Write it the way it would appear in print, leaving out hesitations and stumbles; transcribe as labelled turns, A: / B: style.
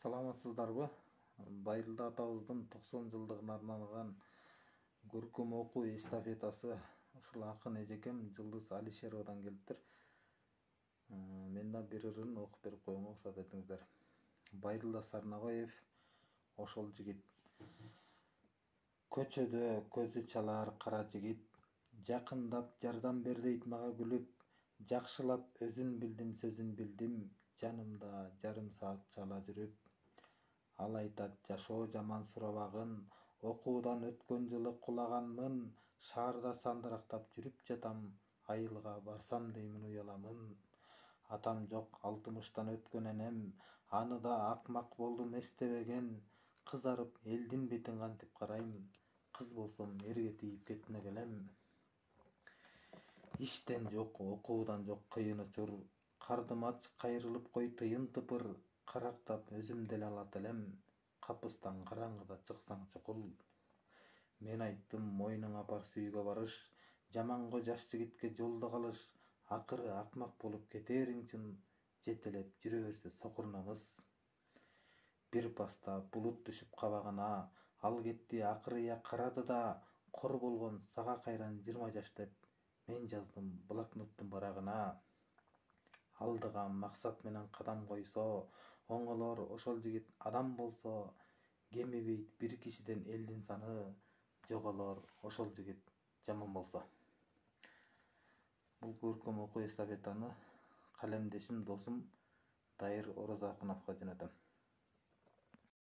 A: Саламатсыздарбы? Байырылды атабыздын 90 жылдыгына арналган көркөм окуу эстафетасы ушул акын эжекем Жылдыз Алишеровадан келиптир. Мен да бир ырын окуп берип коюңа уруксат этиңиздер. Байырылда Сарнабаев, ошол жигит. Көчөдө көзү чалар кара жигит, жакындап жардам бер дейт мага күлүп, жакшылап өзүн билдим, сөзүн билдим, жанымда жарым саат чала жүрүп. Ал айтат жашоо жаман сурабагын, окуудан өткөн жылы кулаганмын, шаарда сандырактап жүрүп жатам, айылга барсам деймин уяламын. Атам жок 60-тан өткөн энем, аны да акмак болдум эстебеген, кызарып элдин бетин кантип карайм, кыз болсом эрге тийип кетмек элем. Иштен жок, окуудан жок кыйын учур, кардым ач кайрылып кой тыйын тыпыр, карактап өзүм деле алат элем, капыстан караңгыда чыксаң чукул. Мен айттым мойнуңа бар сүйгө барыш, жаманго жаш жигитке жолдо калыш, акыры акмак болуп кетериң чын, жетелеп жүрө берсе сокур намыс. Бир паста булут түшүп кабагына, ал кетти акырыя карады да, кор болгон сага кайран 20 жаш деп, мен жаздым блокноттун барагына. Алдыга максат менен кадам койсо, оңолор ошол жигит адам болсо, кемибейт бир кишиден элдин саны, жоголор ошол жигит жаман болсо. Бул көркөм окуу эстафетаны калемдешим, досум Дайыр Оразакыновго жөнөтөм.